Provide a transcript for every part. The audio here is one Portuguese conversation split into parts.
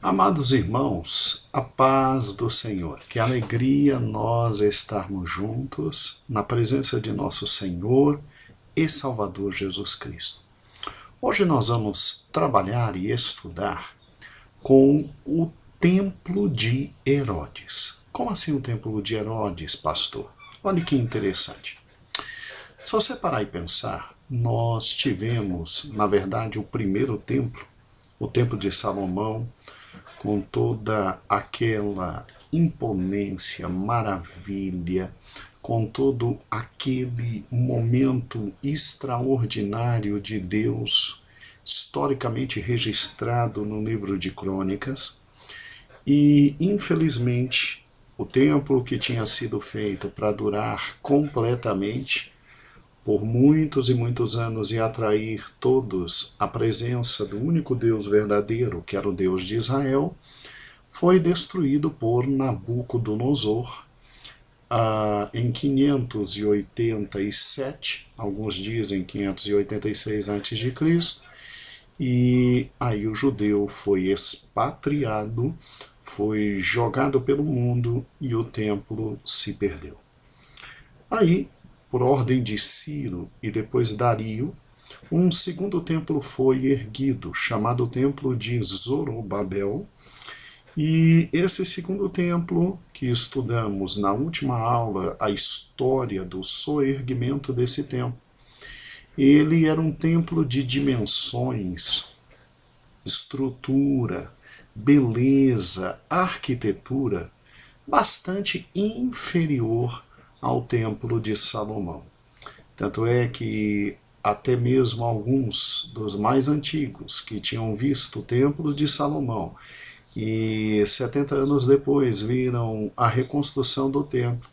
Amados irmãos, a paz do Senhor, que alegria nós estarmos juntos na presença de nosso Senhor e Salvador Jesus Cristo. Hoje nós vamos trabalhar e estudar com o Templo de Herodes. Como assim o Templo de Herodes, pastor? Olha que interessante. Se você parar e pensar, nós tivemos, na verdade, o primeiro templo, o Templo de Salomão, com toda aquela imponência, maravilha, com todo aquele momento extraordinário de Deus, historicamente registrado no livro de Crônicas. E, infelizmente, o templo que tinha sido feito para durar completamente por muitos e muitos anos e atrair todos à presença do único Deus verdadeiro, que era o Deus de Israel, foi destruído por Nabucodonosor em 587, alguns dizem 586 a.C., e aí o judeu foi expatriado, foi jogado pelo mundo e o templo se perdeu. Aí, por ordem de Ciro e depois Dario, um segundo templo foi erguido, chamado Templo de Zorobabel, e esse segundo templo, que estudamos na última aula, a história do soerguimento desse templo, ele era um templo de dimensões, estrutura, beleza, arquitetura, bastante inferior ao Templo de Salomão. Tanto é que até mesmo alguns dos mais antigos que tinham visto o Templo de Salomão e 70 anos depois viram a reconstrução do templo,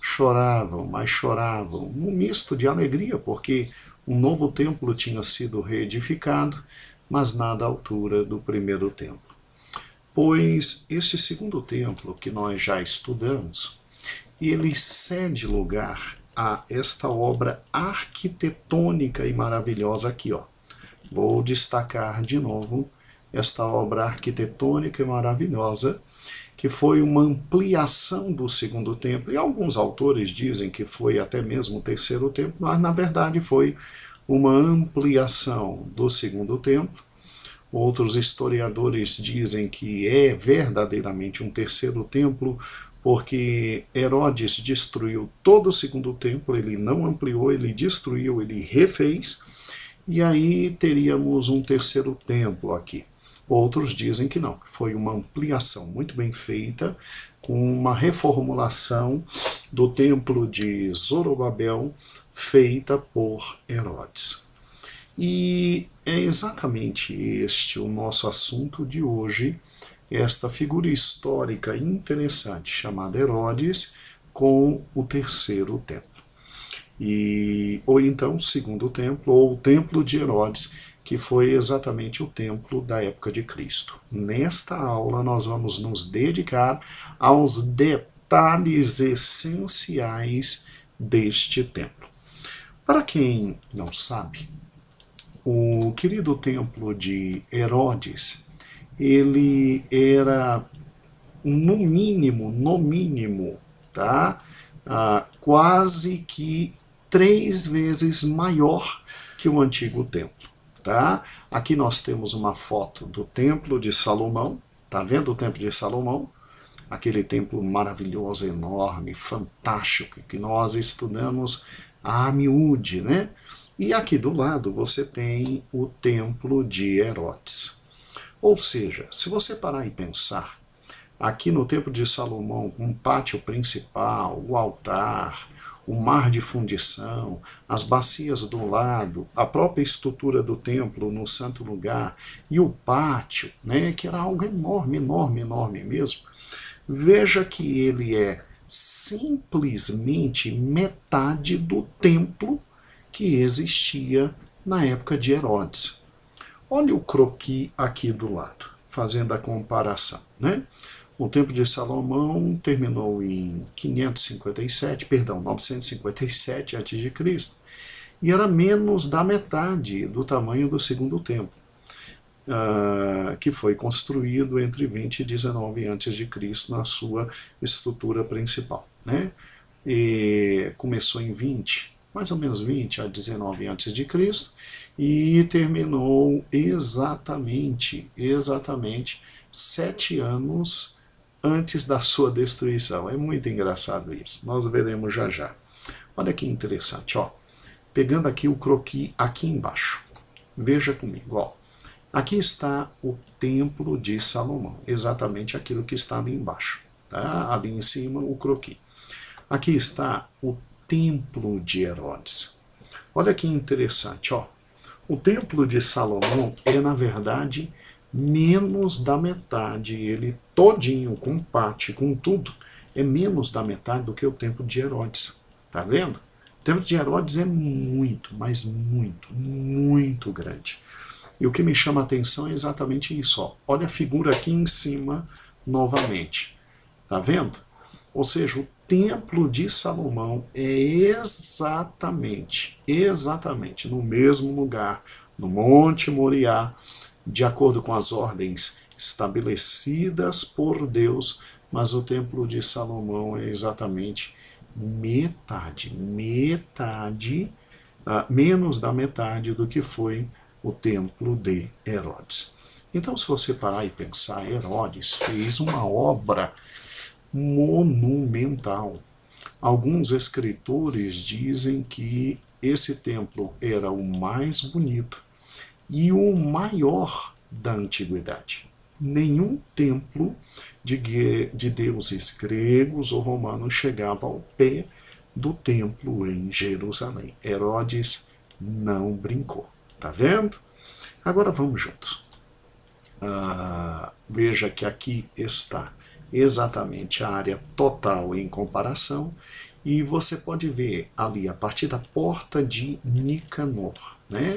choravam, mas choravam, um misto de alegria, porque um novo templo tinha sido reedificado, mas nada à altura do primeiro templo. Pois esse segundo templo que nós já estudamos, ele cede lugar a esta obra arquitetônica e maravilhosa aqui, ó. Vou destacar de novo esta obra arquitetônica e maravilhosa, que foi uma ampliação do segundo templo, e alguns autores dizem que foi até mesmo o terceiro templo, mas na verdade foi uma ampliação do segundo templo. Outros historiadores dizem que é verdadeiramente um terceiro templo, porque Herodes destruiu todo o segundo templo, ele não ampliou, ele destruiu, ele refez, e aí teríamos um terceiro templo aqui. Outros dizem que não, que foi uma ampliação muito bem feita, com uma reformulação do templo de Zorobabel feita por Herodes. E é exatamente este o nosso assunto de hoje, esta figura histórica interessante chamada Herodes com o terceiro templo. Ou então o segundo templo, ou o templo de Herodes, que foi exatamente o templo da época de Cristo. Nesta aula nós vamos nos dedicar aos detalhes essenciais deste templo. Para quem não sabe, o querido templo de Herodes, ele era no mínimo, tá? Quase que 3 vezes maior que o antigo templo. Tá? Aqui nós temos uma foto do Templo de Salomão. Tá vendo o Templo de Salomão? Aquele templo maravilhoso, enorme, fantástico, que nós estudamos a miúde, né? E aqui do lado você tem o Templo de Herodes. Ou seja, se você parar e pensar, aqui no Templo de Salomão, um pátio principal, o altar, o mar de fundição, as bacias do lado, a própria estrutura do templo no santo lugar e o pátio, né, que era algo enorme mesmo. Veja que ele é simplesmente metade do templo que existia na época de Herodes. Olha o croquis aqui do lado, fazendo a comparação, né? O Templo de Salomão terminou em 957 a.C. e era menos da metade do tamanho do segundo templo, que foi construído entre 20 e 19 a.C. na sua estrutura principal, né? E começou em 20, mais ou menos 20 a 19 a.C., e terminou exatamente 7 anos antes da sua destruição. É muito engraçado isso, nós veremos já já. Olha que interessante, ó. Pegando aqui o croquis aqui embaixo. Veja comigo, ó. Aqui está o Templo de Salomão, exatamente aquilo que está ali embaixo, tá? Ali em cima o croquis. Aqui está o Templo de Herodes. Olha que interessante, ó. O Templo de Salomão é, na verdade, menos da metade, ele todinho, com pátio, com tudo, é menos da metade do que o Templo de Herodes. Tá vendo? O Templo de Herodes é muito, mas muito, muito grande. E o que me chama a atenção é exatamente isso, ó. Olha a figura aqui em cima novamente. Tá vendo? Ou seja, o Templo de Salomão é exatamente no mesmo lugar, no Monte Moriá, de acordo com as ordens estabelecidas por Deus, mas o Templo de Salomão é exatamente menos da metade do que foi o Templo de Herodes. Então, se você parar e pensar, Herodes fez uma obra monumental. Alguns escritores dizem que esse templo era o mais bonito e o maior da antiguidade. Nenhum templo de deuses gregos ou romanos chegava ao pé do templo em Jerusalém. Herodes não brincou. Tá vendo? Agora vamos juntos. Veja que aqui está exatamente a área total em comparação, e você pode ver ali a partir da porta de Nicanor, né?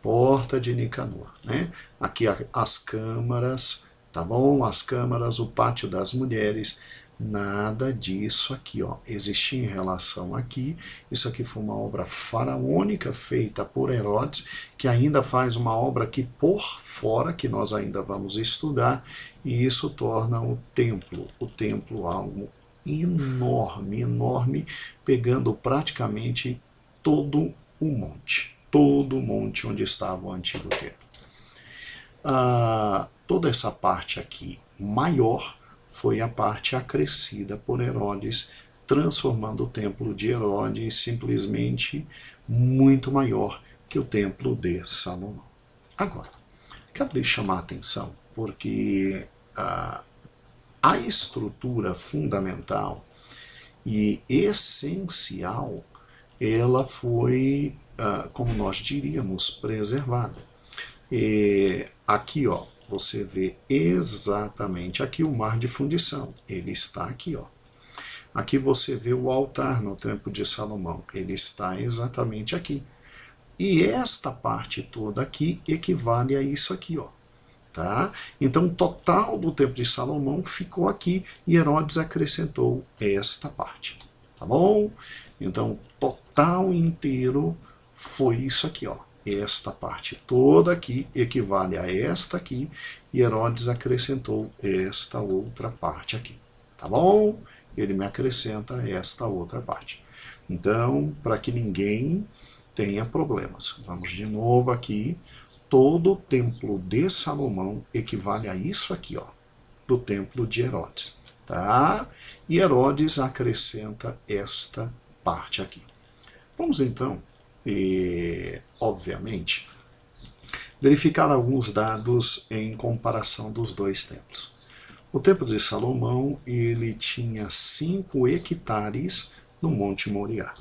Porta de Nicanor, né? Aqui as câmaras, tá bom? As câmaras, o pátio das mulheres, nada disso aqui, ó, existia em relação aqui. Isso aqui foi uma obra faraônica feita por Herodes, que ainda faz uma obra aqui por fora, que nós ainda vamos estudar, e isso torna o templo algo enorme, pegando praticamente todo o monte onde estava o antigo templo. Toda essa parte aqui maior foi a parte acrescida por Herodes, transformando o templo de Herodes simplesmente muito maior que o templo de Salomão. Agora, quero lhe chamar a atenção, porque a estrutura fundamental e essencial, ela foi, como nós diríamos, preservada. Aqui, ó, você vê exatamente aqui o mar de fundição, ele está aqui, ó. Aqui você vê o altar no Templo de Salomão, ele está exatamente aqui. E esta parte toda aqui equivale a isso aqui, ó. Tá? Então o total do Templo de Salomão ficou aqui e Herodes acrescentou esta parte. Tá bom? Então o total inteiro foi isso aqui, ó. Esta parte toda aqui equivale a esta aqui, e Herodes acrescentou esta outra parte aqui. Tá bom? Ele me acrescenta esta outra parte. Então, para que ninguém tenha problemas, vamos de novo aqui. Todo o templo de Salomão equivale a isso aqui, ó, do templo de Herodes. Tá? E Herodes acrescenta esta parte aqui. Vamos então, obviamente, verificar alguns dados em comparação dos dois templos. O templo de Salomão, ele tinha 5 hectares no Monte Moriá.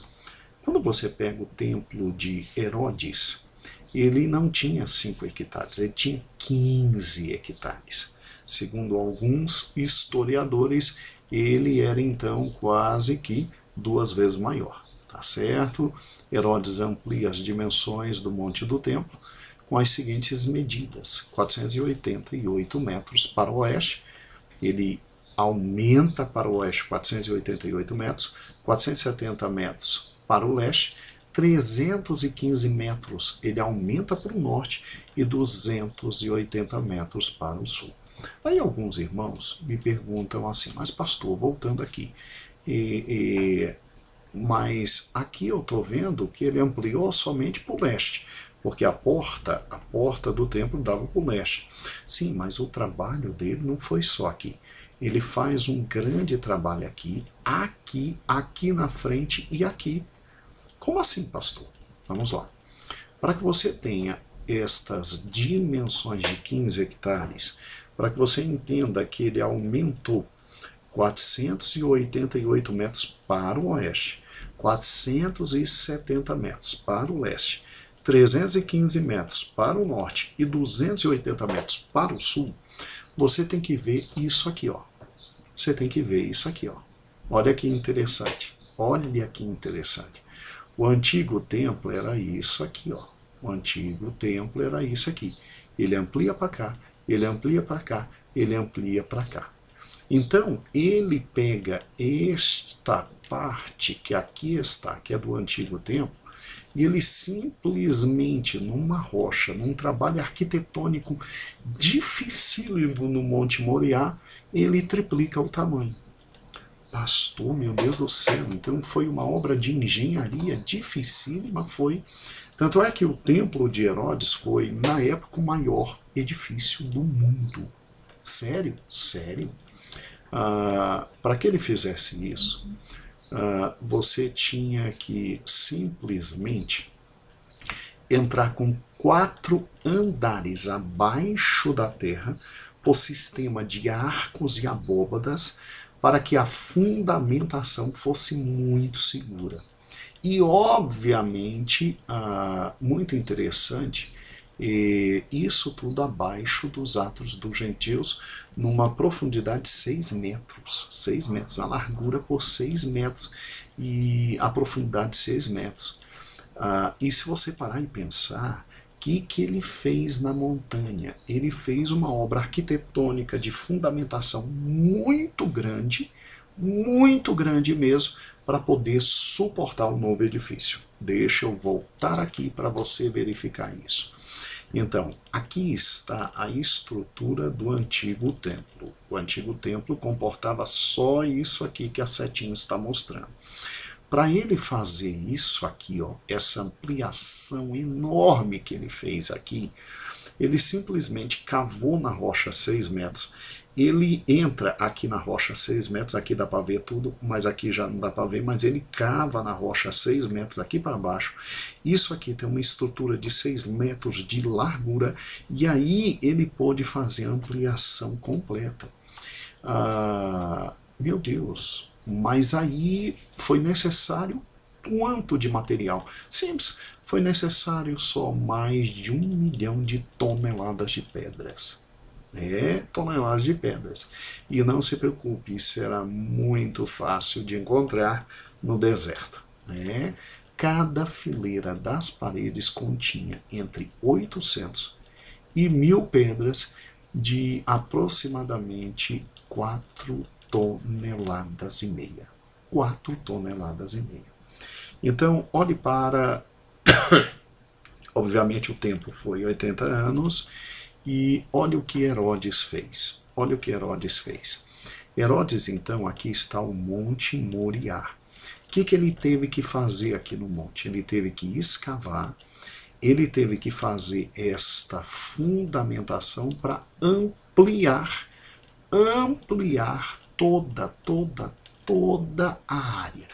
Quando você pega o templo de Herodes, ele não tinha 5 hectares, ele tinha 15 hectares. Segundo alguns historiadores, ele era então quase que 2 vezes maior. Tá certo? Herodes amplia as dimensões do Monte do Templo com as seguintes medidas: 488 metros para o oeste, ele aumenta para o oeste 488 metros, 470 metros para o leste, 315 metros ele aumenta para o norte e 280 metros para o sul. Aí alguns irmãos me perguntam assim, mas pastor, voltando aqui, mas aqui eu estou vendo que ele ampliou somente para o leste, porque a porta do templo dava para o leste. Sim, mas o trabalho dele não foi só aqui. Ele faz um grande trabalho aqui, aqui na frente e aqui. Como assim, pastor? Vamos lá. Para que você tenha estas dimensões de 15 hectares, para que você entenda que ele aumentou 488 metros para o oeste, 470 metros para o leste, 315 metros para o norte e 280 metros para o sul, você tem que ver isso aqui, ó. Você tem que ver isso aqui, ó. Olha que interessante. Olha que interessante. O antigo templo era isso aqui, ó. O antigo templo era isso aqui. Ele amplia para cá, ele amplia para cá, ele amplia para cá. Então, ele pega esta parte que aqui está, que é do antigo templo, e ele simplesmente, numa rocha, num trabalho arquitetônico dificílimo no Monte Moriá, ele triplica o tamanho. Pastor, meu Deus do céu, então foi uma obra de engenharia dificílima, foi. Tanto é que o templo de Herodes foi, na época, o maior edifício do mundo. Sério? Sério. Para que ele fizesse isso, você tinha que simplesmente entrar com 4 andares abaixo da terra, por sistema de arcos e abóbadas, para que a fundamentação fosse muito segura. E, obviamente, muito interessante, isso tudo abaixo dos atos dos gentios, numa profundidade de 6 metros. 6 metros, a largura por 6 metros e a profundidade de 6 metros. E se você parar e pensar, o que ele fez na montanha? Ele fez uma obra arquitetônica de fundamentação muito grande mesmo, para poder suportar o novo edifício. Deixa eu voltar aqui para você verificar isso. Então, aqui está a estrutura do antigo templo. O antigo templo comportava só isso aqui que a setinha está mostrando. Para ele fazer isso aqui, ó, essa ampliação enorme que ele fez aqui, ele simplesmente cavou na rocha 6 metros. Ele entra aqui na rocha 6 metros, aqui dá para ver tudo, mas aqui já não dá para ver, mas ele cava na rocha 6 metros aqui para baixo. Isso aqui tem uma estrutura de 6 metros de largura, e aí ele pôde fazer a ampliação completa. Meu Deus! Mas aí foi necessário quanto de material? Simples, foi necessário só mais de 1 milhão de toneladas de pedras. Toneladas de pedras. E não se preocupe, isso era muito fácil de encontrar no deserto. Cada fileira das paredes continha entre 800 e 1000 pedras de aproximadamente 4 toneladas e meia. 4 toneladas e meia. Então, olhe para... Obviamente o tempo foi 80 anos, e olha o que Herodes fez. Olha o que Herodes fez. Herodes, então, aqui está o Monte Moriá. O que ele teve que fazer aqui no monte? Ele teve que escavar, ele teve que fazer esta fundamentação para ampliar toda a área.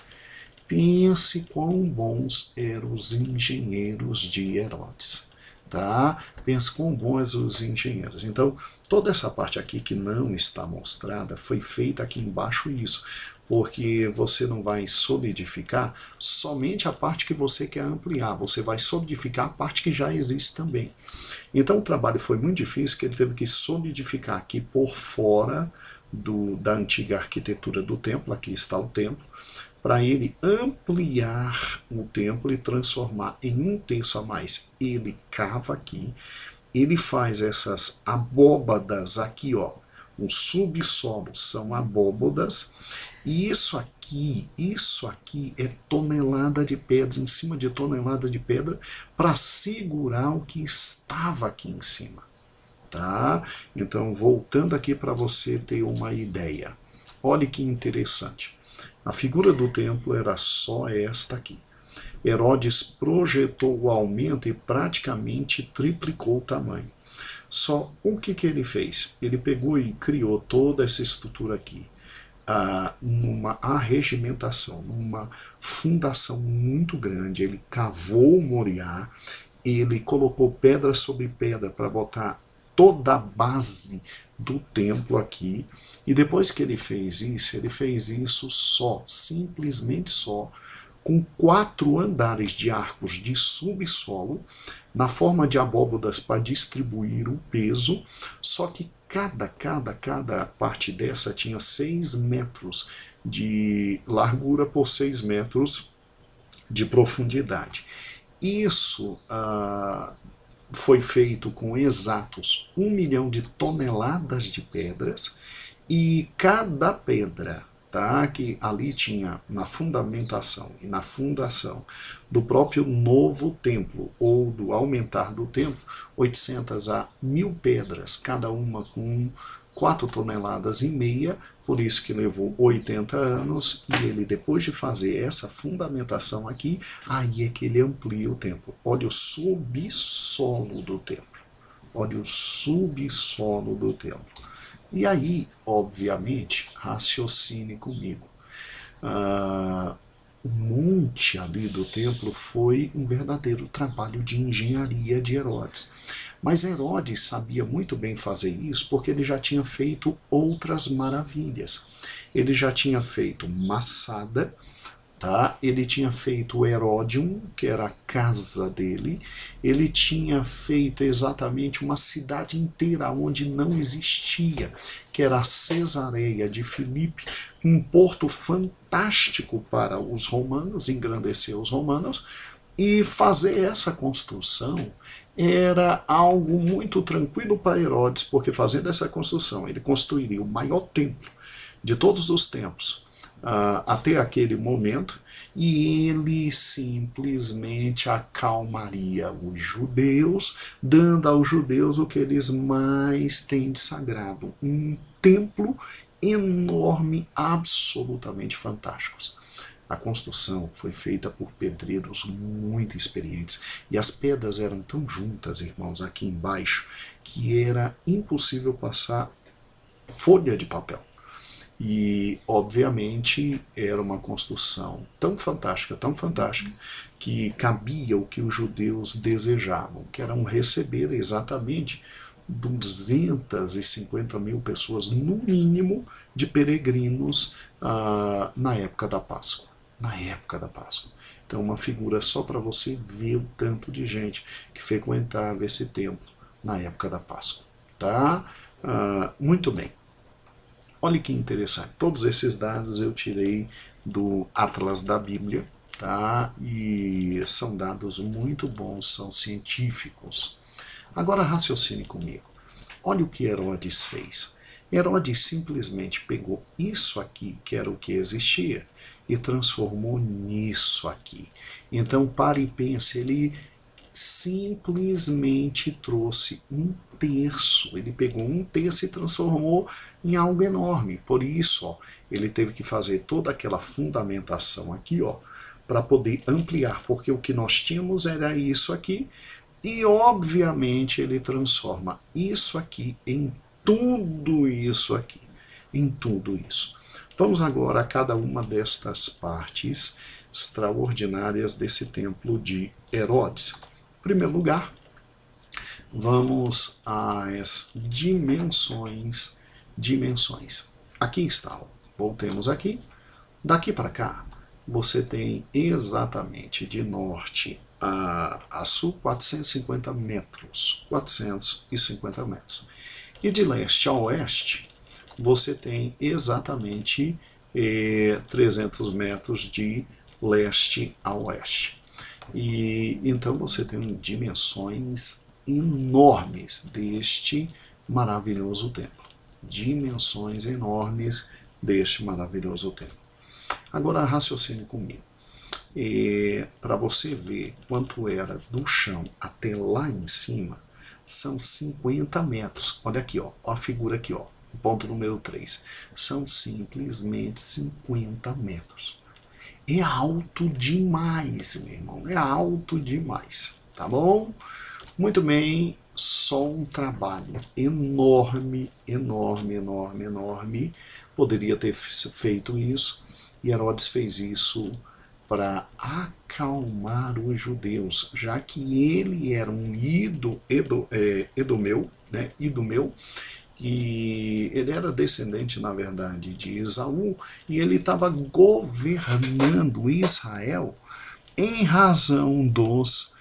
Pense quão bons eram os engenheiros de Herodes. Tá? Pense quão bons os engenheiros. Então, toda essa parte aqui que não está mostrada foi feita aqui embaixo isso, porque você não vai solidificar somente a parte que você quer ampliar, você vai solidificar a parte que já existe também. Então o trabalho foi muito difícil, que ele teve que solidificar aqui por fora da antiga arquitetura do templo, aqui está o templo, para ele ampliar o templo e transformar em 1/3 a mais. Ele cava aqui, ele faz essas abóbadas aqui, ó, o subsolo são abóbadas, e isso aqui isso aqui é tonelada de pedra, em cima de tonelada de pedra, para segurar o que estava aqui em cima. Tá? Então, voltando aqui para você ter uma ideia. Olha que interessante. A figura do templo era só esta aqui. Herodes projetou o aumento e praticamente triplicou o tamanho. Só o que ele fez? Ele pegou e criou toda essa estrutura aqui, numa arregimentação, numa fundação muito grande. Ele cavou o Moriá, ele colocou pedra sobre pedra para botar toda a base do templo aqui, e depois que ele fez isso só, simplesmente só, com 4 andares de arcos de subsolo, na forma de abóbodas para distribuir o peso, só que cada parte dessa tinha 6 metros de largura por 6 metros de profundidade. Isso foi feito com exatos 1 milhão de toneladas de pedras, e cada pedra, tá, que ali tinha na fundamentação e na fundação do próprio novo templo, ou do aumentar do templo, 800 a 1000 pedras, cada uma com 4,5 toneladas, por isso que levou 80 anos, e ele, depois de fazer essa fundamentação aqui, aí é que ele amplia o templo. Olha o subsolo do templo. Olha o subsolo do templo. E aí, obviamente, raciocine comigo. O monte ali do templo foi um verdadeiro trabalho de engenharia de Herodes. Mas Herodes sabia muito bem fazer isso porque ele já tinha feito outras maravilhas. Ele já tinha feito Massada, tá? Ele tinha feito o Heródion, que era a casa dele. Ele tinha feito exatamente uma cidade inteira onde não existia, que era a Cesareia de Filipe, um porto fantástico para os romanos, engrandecer os romanos, e fazer essa construção era algo muito tranquilo para Herodes, porque fazendo essa construção, ele construiria o maior templo de todos os tempos até aquele momento, e ele simplesmente acalmaria os judeus, dando aos judeus o que eles mais têm de sagrado, um templo enorme, absolutamente fantásticos. A construção foi feita por pedreiros muito experientes, e as pedras eram tão juntas, irmãos, aqui embaixo, que era impossível passar folha de papel. E, obviamente, era uma construção tão fantástica, que cabia o que os judeus desejavam, que eram receber exatamente 250 mil pessoas, no mínimo, de peregrinos na época da Páscoa. Então, uma figura só para você ver o tanto de gente que frequentava esse templo na época da Páscoa. Tá? Muito bem. Olha que interessante. Todos esses dados eu tirei do Atlas da Bíblia, tá? E são dados muito bons, são científicos. Agora raciocine comigo. Olha o que Herodes fez. Herodes simplesmente pegou isso aqui, que era o que existia, e transformou nisso aqui. Então, pare e pense, ele simplesmente trouxe 1/3. Ele pegou 1/3 e transformou em algo enorme. Por isso, ó, ele teve que fazer toda aquela fundamentação aqui, ó, para poder ampliar, porque o que nós tínhamos era isso aqui, e obviamente ele transforma isso aqui em tudo isso aqui, em tudo isso. Vamos agora a cada uma destas partes extraordinárias desse templo de Herodes. Em primeiro lugar, vamos às dimensões. Aqui está, voltemos aqui. Daqui para cá, você tem exatamente de norte a sul 450 metros. 450 metros. E de leste a oeste, você tem exatamente 300 metros de leste a oeste. E então você tem dimensões enormes deste maravilhoso templo. Dimensões enormes deste maravilhoso templo. Agora raciocine comigo. Para você ver quanto era do chão até lá em cima, são 50 metros. Olha aqui, ó, a figura aqui, ó, ponto número 3. São simplesmente 50 metros. É alto demais, meu irmão, é alto demais, tá bom? Muito bem, só um trabalho enorme, enorme, enorme, enorme. Poderia ter feito isso, e Herodes fez isso para acalmar os judeus, já que ele era um idumeu, né, idumeu, e ele era descendente, na verdade, de Esaú, e ele estava governando Israel em razão dos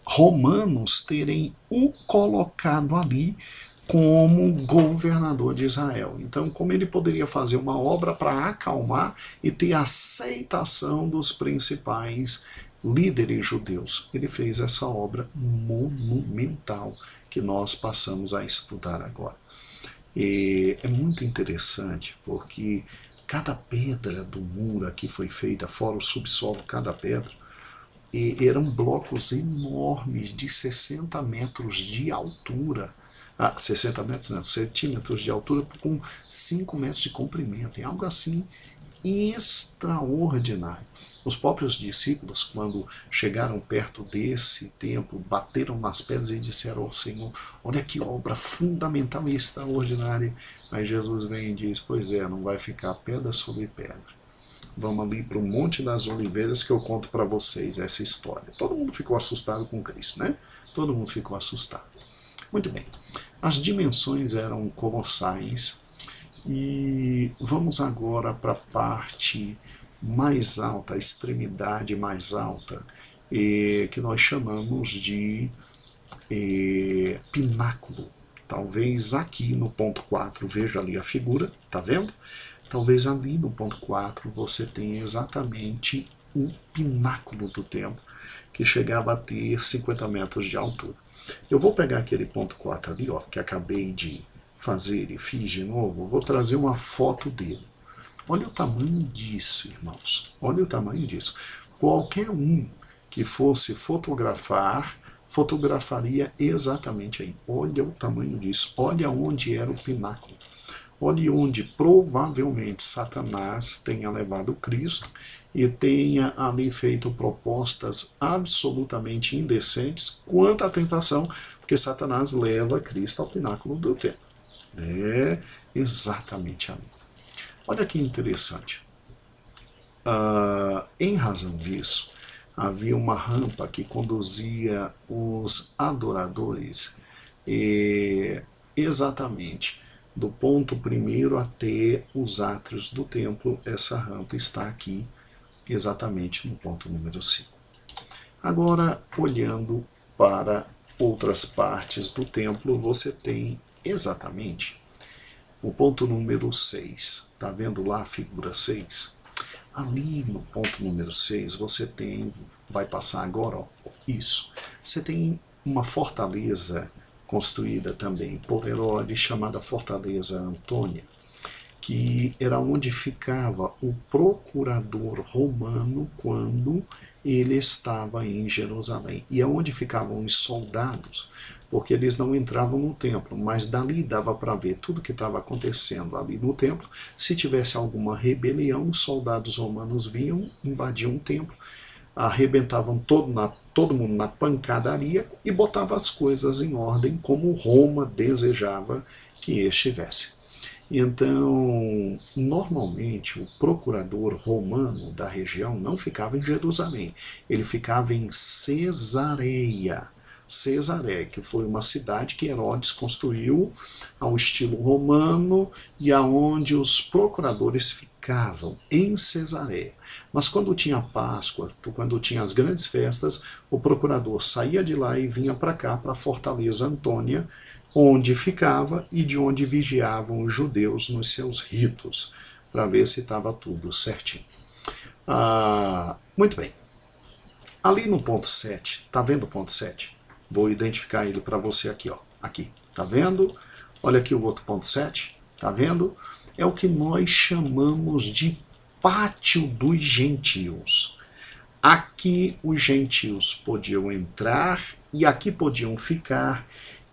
romanos terem o colocado ali como governador de Israel. Então, como ele poderia fazer uma obra para acalmar e ter aceitação dos principais líderes judeus? Ele fez essa obra monumental que nós passamos a estudar agora. E é muito interessante porque cada pedra do muro aqui foi feita, fora o subsolo, cada pedra, eram blocos enormes de 60 metros de altura. 60 metros, não, centímetros de altura com 5 metros de comprimento. É algo assim extraordinário. Os próprios discípulos, quando chegaram perto desse templo, bateram nas pedras e disseram ao Senhor: olha que obra fundamental e extraordinária. Aí Jesus vem e diz: pois é, não vai ficar pedra sobre pedra. Vamos ali para o Monte das Oliveiras que eu conto para vocês essa história. Todo mundo ficou assustado com Cristo, né? Todo mundo ficou assustado. Muito bem. As dimensões eram colossais e vamos agora para a parte mais alta, a extremidade mais alta, que nós chamamos de pináculo. Talvez aqui no ponto 4, veja ali a figura, tá vendo? Talvez ali no ponto 4 você tenha exatamente um pináculo do templo, que chegava a ter 50 metros de altura. Eu vou pegar aquele ponto 4 ali, ó, que acabei de fazer e fiz de novo, vou trazer uma foto dele. Olha o tamanho disso, irmãos. Olha o tamanho disso. Qualquer um que fosse fotografar, fotografaria exatamente aí. Olha o tamanho disso. Olha onde era o pináculo. Olha onde provavelmente Satanás tenha levado Cristo e tenha ali feito propostas absolutamente indecentes quanto à tentação, porque Satanás leva Cristo ao pináculo do templo. É exatamente ali. Olha que interessante. Em razão disso, havia uma rampa que conduzia os adoradores exatamente do ponto primeiro até os átrios do templo. Essa rampa está aqui exatamente no ponto número 5. Agora, olhando para outras partes do templo, você tem exatamente o ponto número 6. Está vendo lá a figura 6? Ali no ponto número 6 você tem, vai passar agora, ó, isso. Você tem uma fortaleza construída também por Herodes, chamada Fortaleza Antônia, que era onde ficava o procurador romano quando ele estava em Jerusalém. E é onde ficavam os soldados, porque eles não entravam no templo, mas dali dava para ver tudo que estava acontecendo ali no templo. Se tivesse alguma rebelião, os soldados romanos vinham, invadiam o templo, arrebentavam todo mundo na pancadaria e botavam as coisas em ordem como Roma desejava que estivesse. Então, normalmente, o procurador romano da região não ficava em Jerusalém, ele ficava em Cesareia. Cesareia, que foi uma cidade que Herodes construiu ao estilo romano e aonde os procuradores ficavam, em Cesareia. Mas quando tinha Páscoa, quando tinha as grandes festas, o procurador saía de lá e vinha para cá, para a Fortaleza Antônia, onde ficava e de onde vigiavam os judeus nos seus ritos, para ver se estava tudo certinho. Muito bem. Ali no ponto 7, tá vendo o ponto 7? Vou identificar ele para você aqui, ó. Aqui, tá vendo? Olha aqui o outro ponto 7, tá vendo? É o que nós chamamos de pátio dos gentios. Aqui os gentios podiam entrar e aqui podiam ficar,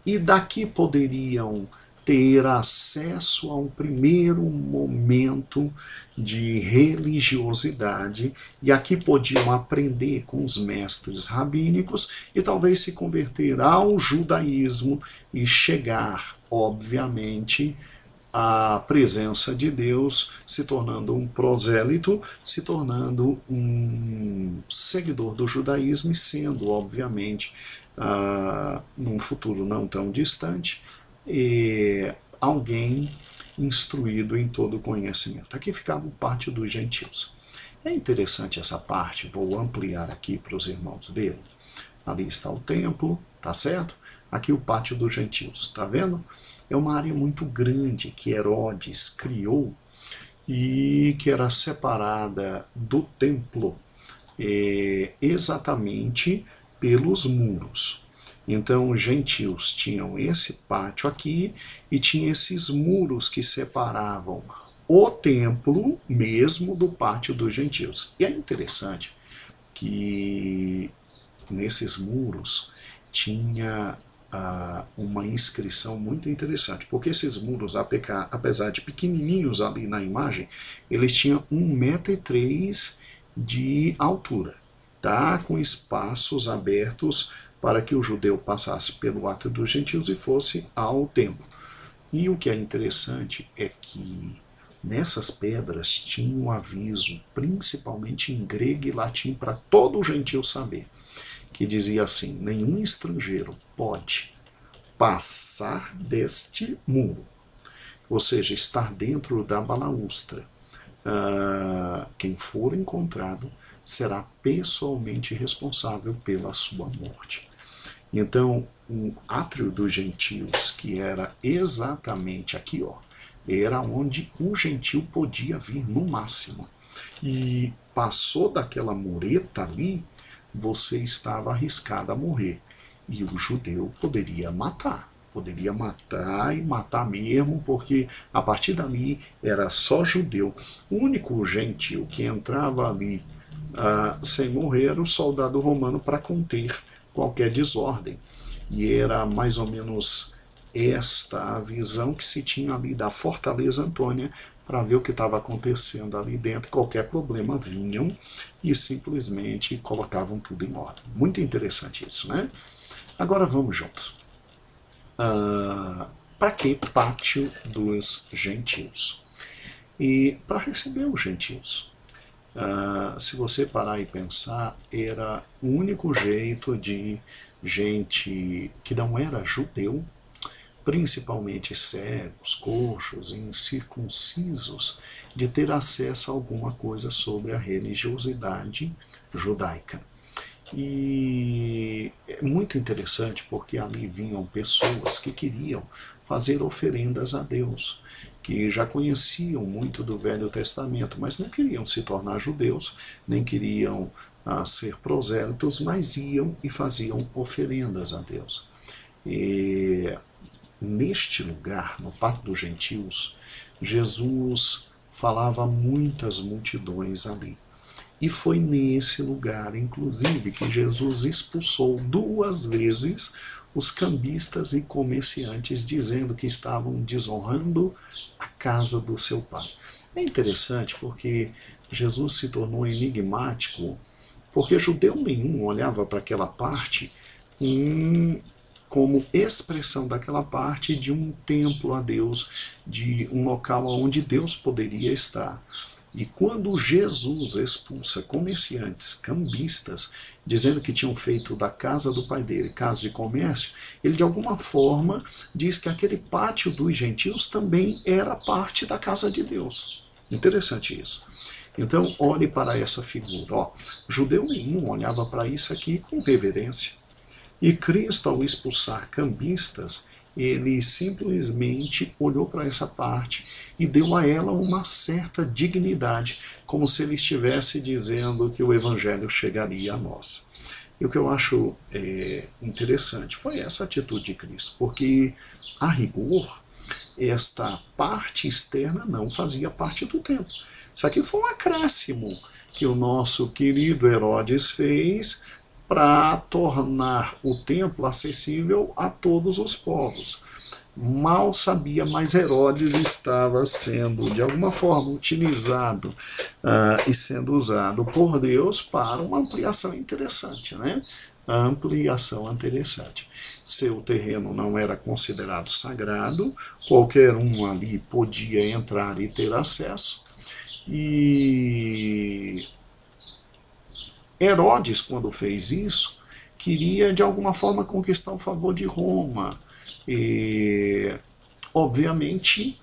e daqui poderiam ter acesso a um primeiro momento de religiosidade, e aqui podiam aprender com os mestres rabínicos e talvez se converter ao judaísmo e chegar, obviamente, à presença de Deus, se tornando um prosélito, se tornando um seguidor do judaísmo e sendo, obviamente, num futuro não tão distante, alguém instruído em todo o conhecimento. Aqui ficava o pátio dos gentios. É interessante essa parte, vou ampliar aqui para os irmãos verem. Ali está o templo, tá certo? Aqui o pátio dos gentios, tá vendo? É uma área muito grande que Herodes criou e que era separada do templo exatamente pelos muros. Então os gentios tinham esse pátio aqui e tinha esses muros que separavam o templo mesmo do pátio dos gentios. E é interessante que nesses muros tinha uma inscrição muito interessante, porque esses muros, apesar de pequenininhos ali na imagem, eles tinham 1,3 m de altura, tá? Com espaços abertos para que o judeu passasse pelo átrio dos gentios e fosse ao templo. E o que é interessante é que nessas pedras tinha um aviso, principalmente em grego e latim, para todo gentio saber, que dizia assim: nenhum estrangeiro pode passar deste muro, ou seja, estar dentro da balaústra. Quem for encontrado será pessoalmente responsável pela sua morte. Então, o átrio dos gentios, que era exatamente aqui, ó, era onde o gentio podia vir no máximo. E passou daquela mureta ali, você estava arriscado a morrer. E o judeu poderia matar e matar mesmo, porque a partir dali era só judeu. O único gentio que entrava ali sem morrer era o soldado romano para conter qualquer desordem. E era mais ou menos esta a visão que se tinha ali da Fortaleza Antônia, para ver o que estava acontecendo ali dentro. Qualquer problema vinham e simplesmente colocavam tudo em ordem. Muito interessante isso, né? Agora vamos juntos. Para que pátio dos gentios? E para receber os gentios. Se você parar e pensar, era o único jeito de gente que não era judeu, principalmente cegos, coxos, incircuncisos, de ter acesso a alguma coisa sobre a religiosidade judaica. E é muito interessante porque ali vinham pessoas que queriam fazer oferendas a Deus, que já conheciam muito do Velho Testamento, mas não queriam se tornar judeus, nem queriam ser prosélitos, mas iam e faziam oferendas a Deus. E neste lugar, no pátio dos gentios, Jesus falava a muitas multidões ali. E foi nesse lugar, inclusive, que Jesus expulsou 2 vezes os cambistas e comerciantes, dizendo que estavam desonrando a casa do seu pai. É interessante porque Jesus se tornou enigmático, porque judeu nenhum olhava para aquela parte como expressão daquela parte de um templo a Deus, de um local onde Deus poderia estar. E quando Jesus expulsa comerciantes, cambistas, dizendo que tinham feito da casa do pai dele casa de comércio, ele de alguma forma diz que aquele pátio dos gentios também era parte da casa de Deus. Interessante isso. Então, olhe para essa figura. Ó, judeu nenhum olhava para isso aqui com reverência. E Cristo, ao expulsar cambistas, ele simplesmente olhou para essa parte e deu a ela uma certa dignidade, como se ele estivesse dizendo que o evangelho chegaria a nós. E o que eu acho interessante foi essa atitude de Cristo, porque, a rigor, esta parte externa não fazia parte do templo. Isso aqui foi um acréscimo que o nosso querido Herodes fez para tornar o templo acessível a todos os povos. Mal sabia, mas Herodes estava sendo, de alguma forma, utilizado e sendo usado por Deus para uma ampliação interessante, né? Ampliação interessante. Seu terreno não era considerado sagrado, qualquer um ali podia entrar e ter acesso, e Herodes, quando fez isso, queria de alguma forma conquistar o favor de Roma, e obviamente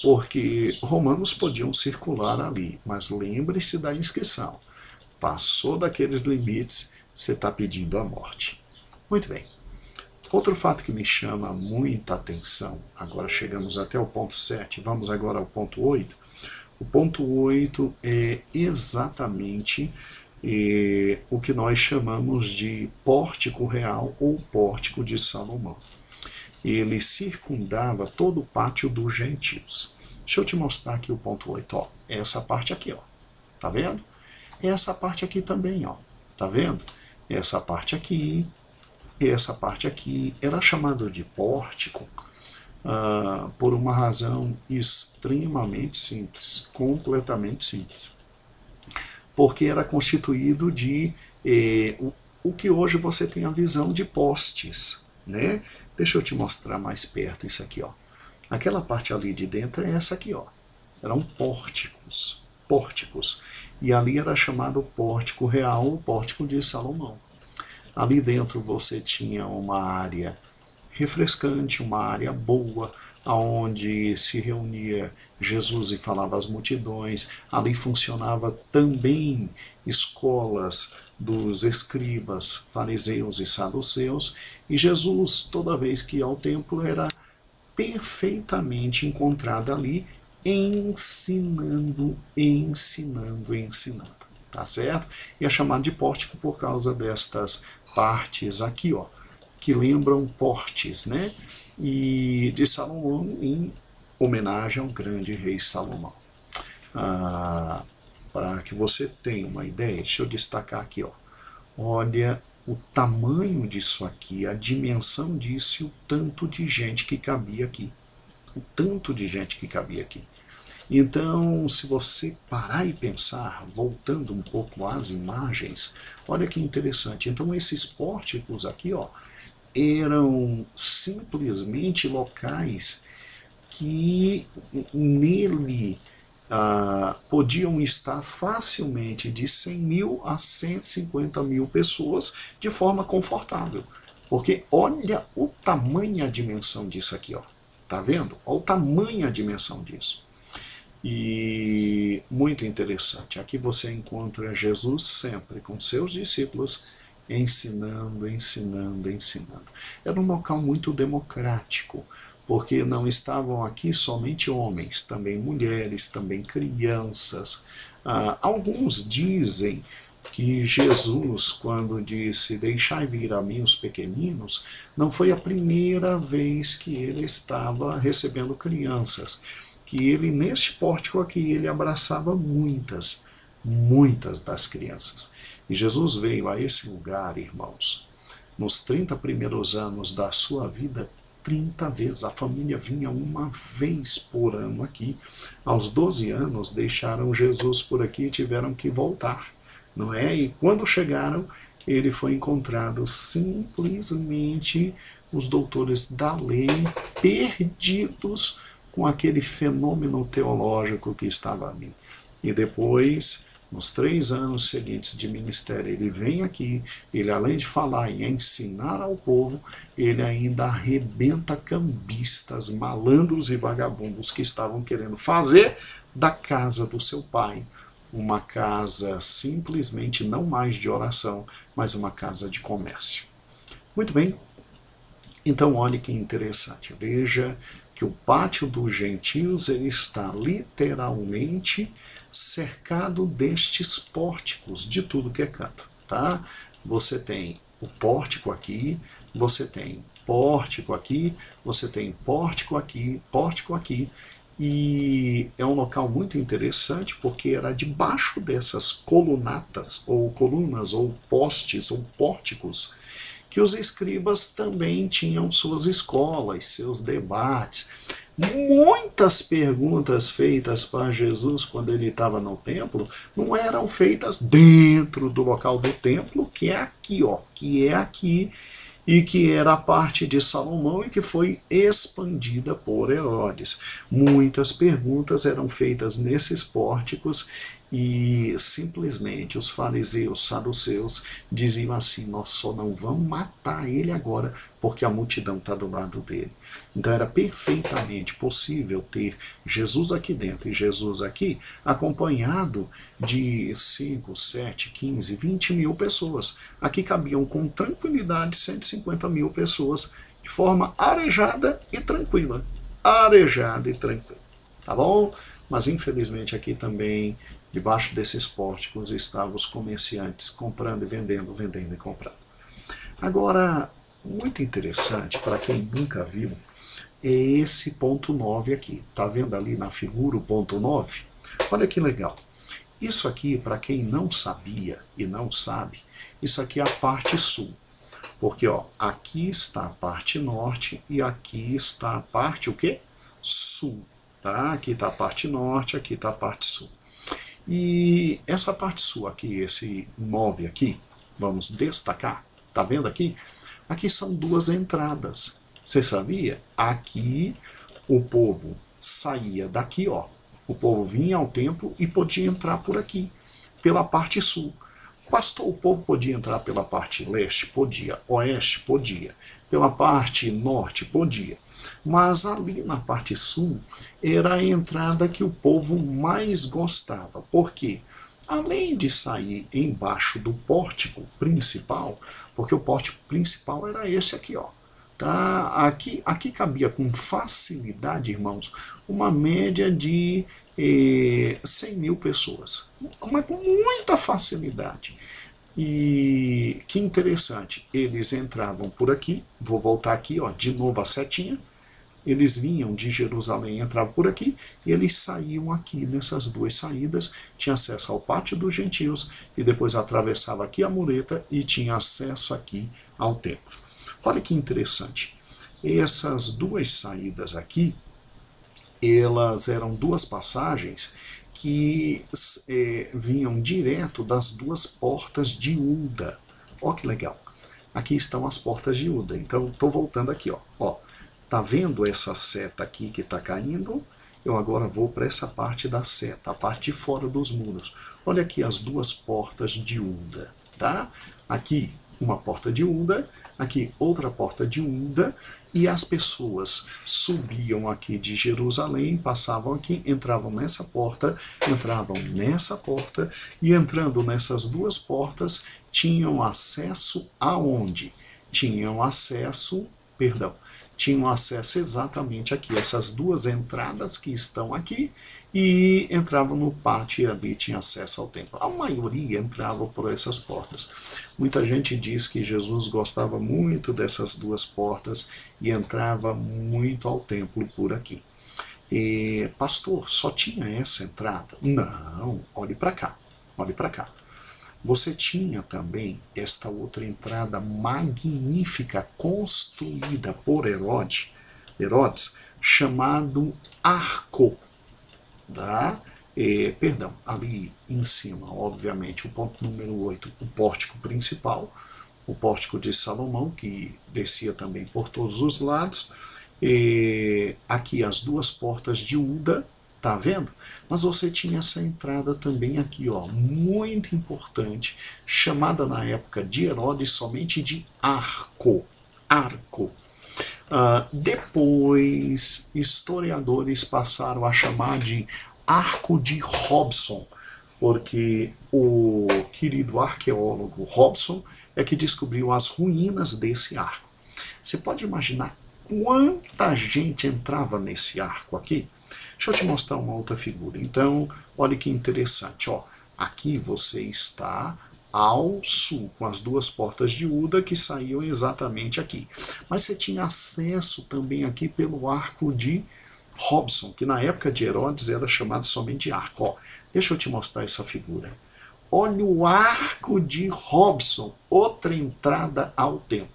porque romanos podiam circular ali, mas lembre-se da inscrição, passou daqueles limites, você está pedindo a morte. Muito bem. Outro fato que me chama muita atenção, agora chegamos até o ponto 7, vamos agora ao ponto 8. O ponto 8 é exatamente o que nós chamamos de pórtico real ou pórtico de Salomão. Ele circundava todo o pátio dos gentios. Deixa eu te mostrar aqui o ponto 8. Ó, essa parte aqui, ó. Tá vendo? Essa parte aqui também, ó. Tá vendo? Essa parte aqui, essa parte aqui, era chamado de pórtico por uma razão extremamente simples, completamente simples. Porque era constituído de o que hoje você tem a visão de postes, né? Deixa eu te mostrar mais perto isso aqui, ó. Aquela parte ali de dentro é essa aqui, ó. Eram pórticos, pórticos. E ali era chamado pórtico real, o pórtico de Salomão. Ali dentro você tinha uma área refrescante, uma área boa, onde se reunia Jesus e falava às multidões. Ali funcionava também escolas dos escribas, fariseus e saduceus, e Jesus, toda vez que ia ao templo, era perfeitamente encontrado ali, ensinando, tá certo? E é chamado de pórtico por causa destas partes aqui, ó, que lembram portes, né? E de Salomão, em homenagem ao grande rei Salomão. Para que você tenha uma ideia, deixa eu destacar aqui, ó. Olha o tamanho disso aqui, a dimensão disso e o tanto de gente que cabia aqui. O tanto de gente que cabia aqui. Então, se você parar e pensar, voltando um pouco às imagens, olha que interessante. Então, esses pórticos aqui, ó, eram simplesmente locais que nele podiam estar facilmente de 100 mil a 150 mil pessoas de forma confortável. Porque olha o tamanho e a dimensão disso aqui, ó. Tá vendo? Olha o tamanho e a dimensão disso. E muito interessante, aqui você encontra Jesus sempre com seus discípulos ensinando. Era um local muito democrático, porque não estavam aqui somente homens, também mulheres, também crianças. Alguns dizem que Jesus, quando disse, deixai vir a mim os pequeninos, não foi a primeira vez que ele estava recebendo crianças, que ele, neste pórtico aqui, ele abraçava muitas das crianças. E Jesus veio a esse lugar, irmãos, nos 30 primeiros anos da sua vida, 30 vezes. A família vinha uma vez por ano aqui. Aos 12 anos, deixaram Jesus por aqui e tiveram que voltar, não é? E quando chegaram, ele foi encontrado simplesmente os doutores da lei perdidos com aquele fenômeno teológico que estava ali. E depois, nos 3 anos seguintes de ministério, ele vem aqui, ele além de falar e ensinar ao povo, ele ainda arrebenta cambistas, malandros e vagabundos que estavam querendo fazer da casa do seu pai uma casa simplesmente não mais de oração, mas uma casa de comércio. Muito bem, então olhe que interessante, veja que o pátio dos gentios ele está literalmente cercado destes pórticos de tudo que é canto, tá? Você tem o pórtico aqui, você tem pórtico aqui, você tem pórtico aqui, e é um local muito interessante porque era debaixo dessas colunatas, ou colunas, ou postes, ou pórticos, que os escribas também tinham suas escolas, seus debates. Muitas perguntas feitas para Jesus quando ele estava no templo não eram feitas dentro do local do templo, que é aqui, ó, que é aqui, e que era a parte de Salomão e que foi expandida por Herodes. Muitas perguntas eram feitas nesses pórticos e simplesmente os fariseus, saduceus, diziam assim: nós só não vamos matar ele agora porque a multidão está do lado dele. Então era perfeitamente possível ter Jesus aqui dentro e Jesus aqui, acompanhado de 5, 7, 15, 20 mil pessoas. Aqui cabiam com tranquilidade 150 mil pessoas, de forma arejada e tranquila. Arejada e tranquila. Tá bom? Mas infelizmente aqui também, debaixo desses pórticos, estavam os comerciantes comprando e vendendo, vendendo e comprando. Agora, muito interessante, para quem nunca viu, é esse ponto 9 aqui. Tá vendo ali na figura o ponto 9? Olha que legal. Isso aqui, para quem não sabia e não sabe, isso aqui é a parte sul. Porque, ó, aqui está a parte norte e aqui está a parte, o quê? Sul. Tá? Aqui está a parte norte, aqui está a parte sul. E essa parte sul aqui, esse 9 aqui, vamos destacar. Tá vendo aqui? Aqui são duas entradas. Você sabia? Aqui o povo saía daqui, ó. O povo vinha ao templo e podia entrar por aqui, pela parte sul. Pastor, o povo podia entrar pela parte leste? Podia. Oeste? Podia. Pela parte norte? Podia. Mas ali na parte sul era a entrada que o povo mais gostava. Por quê? Além de sair embaixo do pórtico principal, porque o pórtico principal era esse aqui, ó. Tá? Aqui cabia com facilidade, irmãos, uma média de 100 mil pessoas. Mas com muita facilidade. E que interessante, eles entravam por aqui, vou voltar aqui, ó, de novo a setinha. Eles vinham de Jerusalém, entravam por aqui, e eles saíam aqui nessas duas saídas, tinha acesso ao pátio dos gentios, e depois atravessava aqui a mureta e tinha acesso aqui ao templo. Olha que interessante, essas duas saídas aqui, elas eram duas passagens que vinham direto das duas portas de Uda. Olha que legal, aqui estão as portas de Uda, então estou voltando aqui, ó. Tá vendo essa seta aqui que está caindo? Eu agora vou para essa parte da seta, a parte de fora dos muros. Olha aqui as duas portas de Uda, tá? Aqui uma porta de Uda, aqui outra porta de Uda, e as pessoas subiam aqui de Jerusalém, passavam aqui, entravam nessa porta, e entrando nessas duas portas, tinham acesso aonde? Tinham acesso exatamente aqui, essas duas entradas que estão aqui, e entravam no pátio e ali tinha acesso ao templo. A maioria entrava por essas portas. Muita gente diz que Jesus gostava muito dessas duas portas e entrava muito ao templo por aqui. Pastor, só tinha essa entrada? Não, olhe para cá, olhe para cá. Você tinha também esta outra entrada magnífica, construída por Herodes, chamado Arco. Tá? Ali em cima, obviamente, o ponto número 8, o pórtico principal, o pórtico de Salomão, que descia também por todos os lados. Aqui as duas portas de Uda, tá vendo? Mas você tinha essa entrada também aqui, ó, muito importante, chamada na época de Herodes somente de Arco. Depois, historiadores passaram a chamar de Arco de Robson, porque o querido arqueólogo Robson é que descobriu as ruínas desse arco. Você pode imaginar quanta gente entrava nesse arco aqui? Deixa eu te mostrar uma outra figura. Então, olha que interessante, ó. Aqui você está ao sul, com as duas portas de Uda que saíam exatamente aqui. Mas você tinha acesso também aqui pelo arco de Robson, que na época de Herodes era chamado somente de arco. Ó, deixa eu te mostrar essa figura. Olha o arco de Robson, outra entrada ao templo.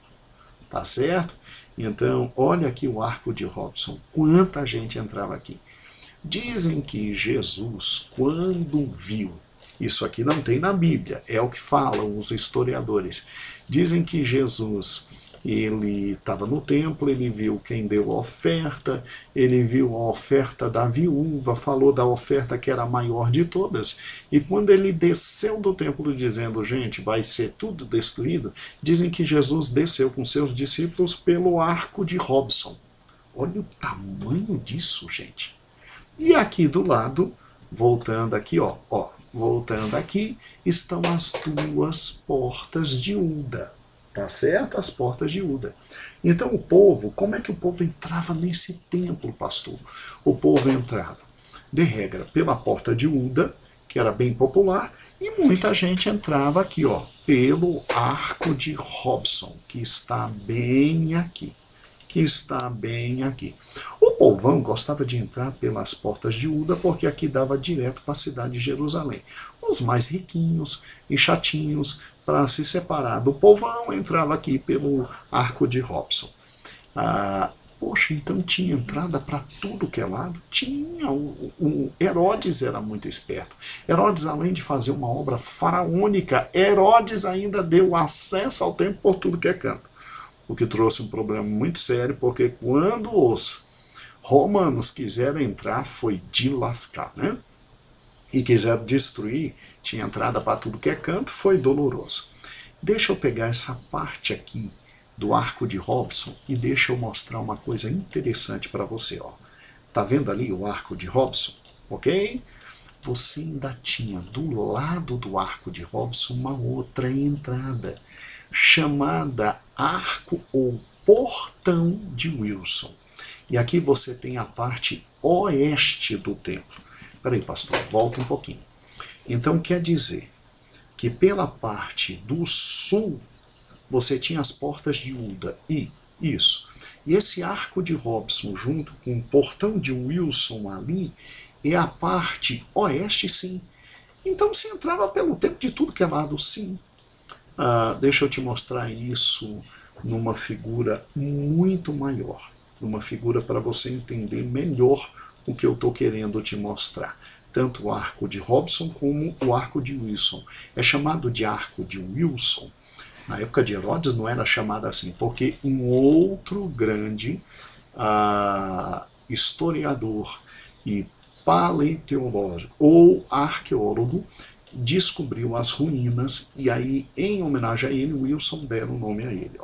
Tá certo? Então, olha aqui o arco de Robson. Quanta gente entrava aqui. Dizem que Jesus, quando viu, isso aqui não tem na Bíblia, é o que falam os historiadores. Dizem que Jesus, ele estava no templo, ele viu quem deu a oferta, ele viu a oferta da viúva, falou da oferta que era a maior de todas, e quando ele desceu do templo dizendo, gente, vai ser tudo destruído, dizem que Jesus desceu com seus discípulos pelo arco de Robson. Olha o tamanho disso, gente. E aqui do lado, voltando aqui, voltando aqui, estão as duas portas de Uda, tá certo? As portas de Uda. Então o povo, como é que o povo entrava nesse templo, pastor? O povo entrava, de regra, pela porta de Uda, que era bem popular, e muita gente entrava aqui, pelo arco de Robson, que está bem aqui. O povão gostava de entrar pelas portas de Uda porque aqui dava direto para a cidade de Jerusalém. Os mais riquinhos e chatinhos, para se separar do povão, entrava aqui pelo arco de Robson. Poxa, então tinha entrada para tudo que é lado? Tinha. O Herodes era muito esperto. Herodes, além de fazer uma obra faraônica, Herodes ainda deu acesso ao templo por tudo que é canto. O que trouxe um problema muito sério, porque quando os romanos quiseram entrar, foi de lascar, né? E quiseram destruir, tinha entrada para tudo que é canto, foi doloroso. Deixa eu pegar essa parte aqui do arco de Robson e deixa eu mostrar uma coisa interessante para você. Tá vendo ali o arco de Robson? Ok? Você ainda tinha do lado do arco de Robson uma outra entrada, chamada arco ou portão de Wilson. E aqui você tem a parte oeste do templo. Espera aí, pastor, volta um pouquinho. Então quer dizer que pela parte do sul você tinha as portas de Uda e esse arco de Robson junto com o portão de Wilson ali é a parte oeste, sim. Então se entrava pelo templo de tudo que é lado, sim. Deixa eu te mostrar isso numa figura muito maior, numa figura para você entender melhor o que eu estou querendo te mostrar. Tanto o arco de Robson como o arco de Wilson. É chamado de arco de Wilson. Na época de Herodes não era chamado assim, porque um outro grande historiador e paleontológico ou arqueólogo descobriu as ruínas, e aí, em homenagem a ele, Wilson deram o nome a ele.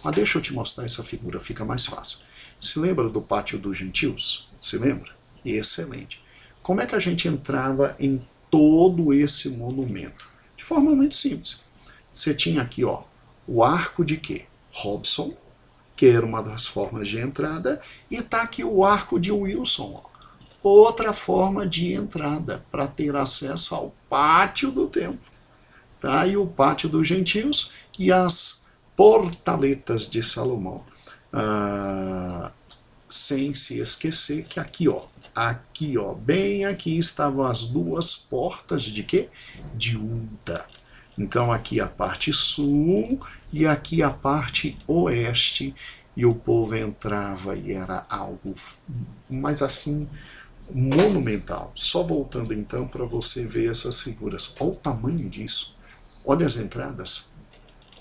Mas deixa eu te mostrar essa figura, fica mais fácil. Se lembra do Pátio dos Gentios? Se lembra? Excelente. Como é que a gente entrava em todo esse monumento? De forma muito simples. Você tinha aqui, o arco de quê? Robson, que era uma das formas de entrada, e está aqui o arco de Wilson, outra forma de entrada para ter acesso ao pátio do templo, tá? E o pátio dos gentios e as portaletas de Salomão, sem se esquecer que aqui, bem aqui estavam as duas portas de quê? De Uda. Então aqui a parte sul e aqui a parte oeste, e o povo entrava e era algo mais assim monumental. Só voltando então para você ver essas figuras. Olha o tamanho disso. Olha as entradas.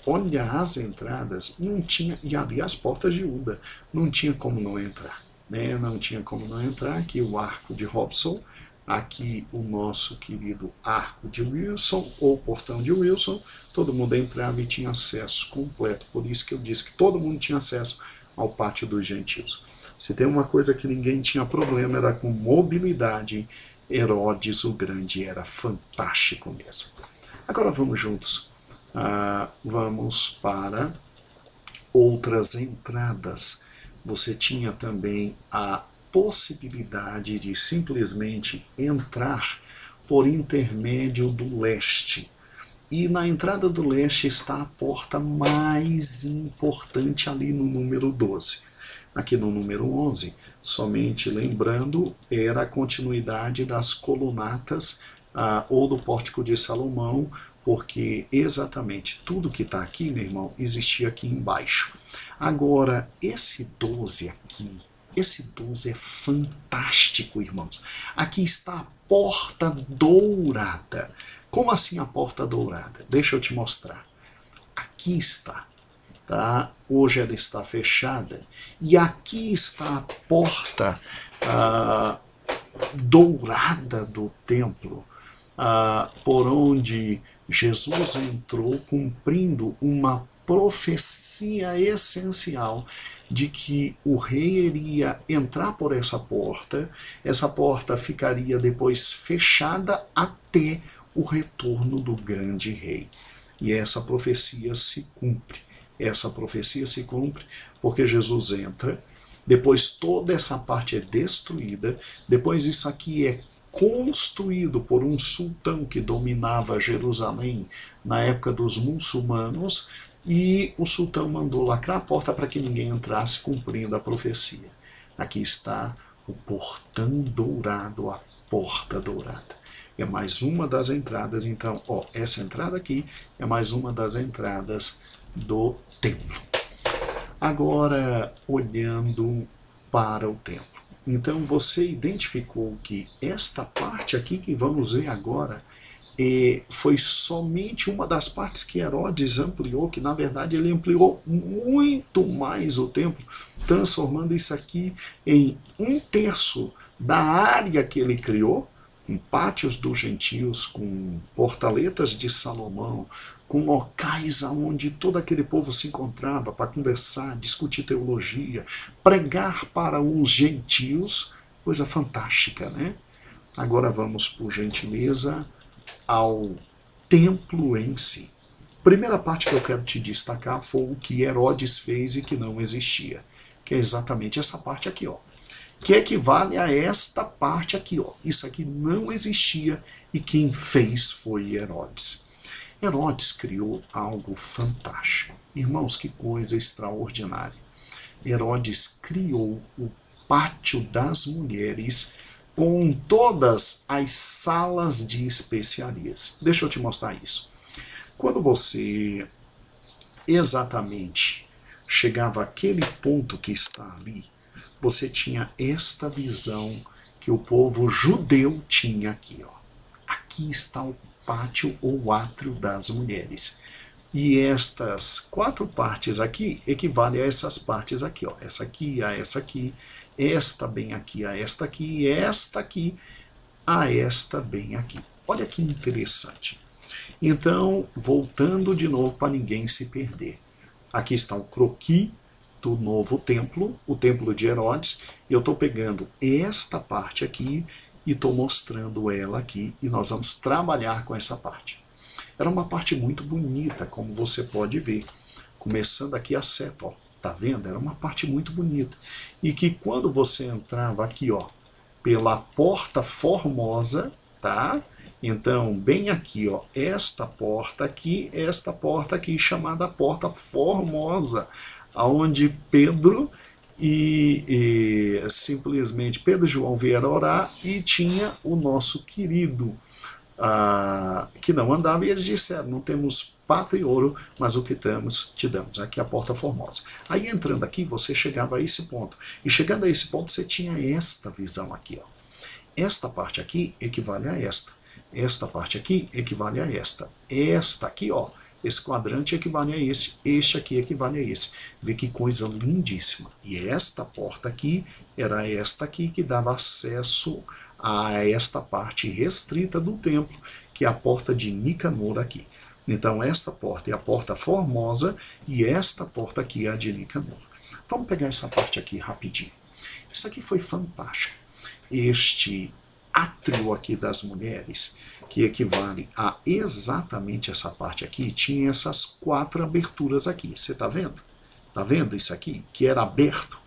Olha as entradas. Não tinha, e ali as portas de Uda. Não tinha como não entrar. Né? Não tinha como não entrar. Aqui o arco de Robson. Aqui o nosso querido arco de Wilson, ou portão de Wilson. Todo mundo entrava e tinha acesso completo. Por isso que eu disse que todo mundo tinha acesso ao pátio dos gentios. Se tem uma coisa que ninguém tinha problema, era com mobilidade. Herodes o Grande era fantástico mesmo. Agora vamos juntos. Vamos para outras entradas. Você tinha também a possibilidade de simplesmente entrar por intermédio do leste. E na entrada do leste está a porta mais importante ali no número 12. Aqui no número 11, somente lembrando, era a continuidade das colunatas ou do Pórtico de Salomão, porque exatamente tudo que está aqui, meu irmão, existia aqui embaixo. Agora, esse 12 aqui, esse 12 é fantástico, irmãos. Aqui está a porta dourada. Como assim a porta dourada? Deixa eu te mostrar. Aqui está, tá? Hoje ela está fechada. E aqui está a porta dourada do templo, por onde Jesus entrou cumprindo uma profecia essencial de que o rei iria entrar por essa porta ficaria depois fechada até o retorno do grande rei. E essa profecia se cumpre. Essa profecia se cumpre porque Jesus entra, depois toda essa parte é destruída, depois isso aqui é construído por um sultão que dominava Jerusalém na época dos muçulmanos, e o sultão mandou lacrar a porta para que ninguém entrasse, cumprindo a profecia. Aqui está o portão dourado, a porta dourada. É mais uma das entradas, então, ó, essa entrada aqui é mais uma das entradas do templo. Agora, olhando para o templo. Então, você identificou que esta parte aqui que vamos ver agora foi somente uma das partes que Herodes ampliou, que na verdade ele ampliou muito mais o templo, transformando isso aqui em 1/3 da área que ele criou, com pátios dos gentios, com portaletas de Salomão, com locais onde todo aquele povo se encontrava para conversar, discutir teologia, pregar para os gentios, coisa fantástica, né? Agora vamos, por gentileza, ao templo em si. Primeira parte que eu quero te destacar foi o que Herodes fez e que não existia, que é exatamente essa parte aqui, ó, que equivale a esta parte aqui, ó. Isso aqui não existia e quem fez foi Herodes. Herodes criou algo fantástico. Irmãos, que coisa extraordinária. Herodes criou o pátio das mulheres com todas as salas de especiarias. Deixa eu te mostrar isso. Quando você exatamente chegava àquele ponto que está ali, você tinha esta visão que o povo judeu tinha aqui, ó. Aqui está o pátio ou átrio das mulheres. E estas 4 partes aqui equivalem a essas partes aqui, ó. Essa aqui, a essa aqui, esta bem aqui, a esta aqui, e esta aqui, a esta bem aqui. Olha que interessante. Então, voltando de novo para ninguém se perder. Aqui está o croquis do novo templo, o templo de Herodes, e eu estou pegando esta parte aqui e estou mostrando ela aqui, e nós vamos trabalhar com essa parte. Era uma parte muito bonita, como você pode ver, começando aqui a seta, ó, tá vendo? Era uma parte muito bonita, e que quando você entrava aqui, ó, pela porta formosa, tá? Então, bem aqui, ó, esta porta aqui, chamada Porta Formosa, aonde Pedro simplesmente Pedro e João vieram orar, e tinha o nosso querido que não andava, e eles disseram: não temos prata e ouro, mas o que temos te damos. Aqui é a Porta Formosa. Aí entrando aqui, você chegava a esse ponto, e chegando a esse ponto você tinha esta visão aqui, ó. Esta parte aqui equivale a esta parte aqui equivale a esta aqui, ó, esse quadrante equivale a este aqui equivale a esse. Vê que coisa lindíssima. E esta porta aqui era esta aqui que dava acesso a esta parte restrita do templo, que é a porta de Nicanor aqui. Então esta porta é a Porta Formosa e esta porta aqui é a de Nicanor. Vamos pegar essa parte aqui rapidinho. Isso aqui foi fantástico. Este átrio aqui das mulheres, que equivale a exatamente essa parte aqui, tinha essas 4 aberturas aqui. Você está vendo? Está vendo isso aqui? Que era aberto.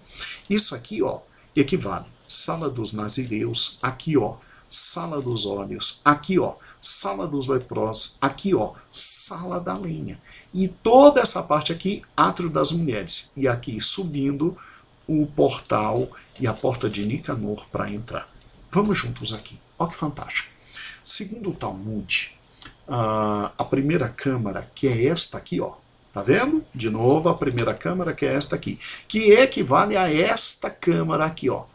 Isso aqui, ó, equivale Sala dos Nazireus, aqui, ó, sala dos olhos, aqui ó, sala dos leprosos, aqui ó, sala da lenha. E toda essa parte aqui, átrio das mulheres. E aqui subindo o portal e a porta de Nicanor para entrar. Vamos juntos aqui. Olha que fantástico. Segundo o Talmud, a primeira câmara, que é esta aqui, ó. Tá vendo? De novo, a primeira câmara, que é esta aqui. Que equivale a esta câmara aqui, ó.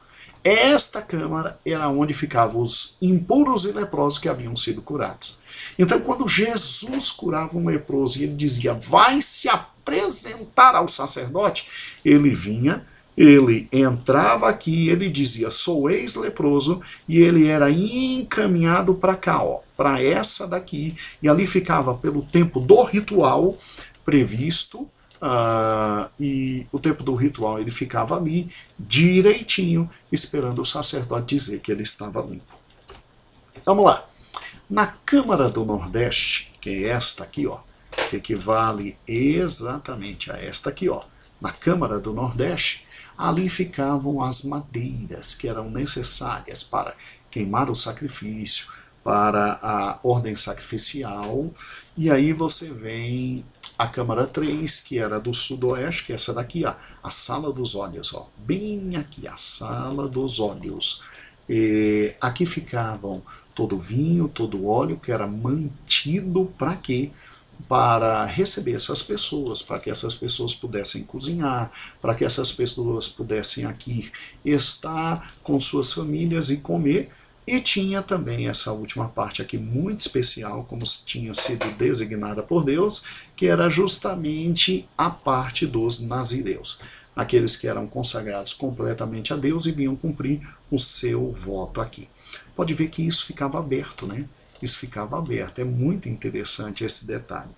Esta câmara era onde ficavam os impuros e leprosos que haviam sido curados. Então, quando Jesus curava um leproso e ele dizia, vai se apresentar ao sacerdote, ele vinha, ele entrava aqui, ele dizia, sou ex-leproso, e ele era encaminhado para cá, ó, para essa daqui, e ali ficava pelo tempo do ritual previsto, e o tempo do ritual ele ficava ali direitinho, esperando o sacerdote dizer que ele estava limpo. Vamos lá. Na Câmara do Nordeste, que é esta aqui, ó, que equivale exatamente a esta aqui, ó, na Câmara do Nordeste, ali ficavam as madeiras que eram necessárias para queimar o sacrifício, para a ordem sacrificial, e aí você vem a Câmara 3, que era do sudoeste, que é essa daqui, ó, a Sala dos Olhos, ó, bem aqui, a Sala dos Olhos. Aqui ficavam todo o vinho, todo o óleo, que era mantido para quê? Para receber essas pessoas, para que essas pessoas pudessem cozinhar, para que essas pessoas pudessem aqui estar com suas famílias e comer. E tinha também essa última parte aqui muito especial, como tinha sido designada por Deus, que era justamente a parte dos nazireus. Aqueles que eram consagrados completamente a Deus e vinham cumprir o seu voto aqui. Pode ver que isso ficava aberto, né? Isso ficava aberto. É muito interessante esse detalhe.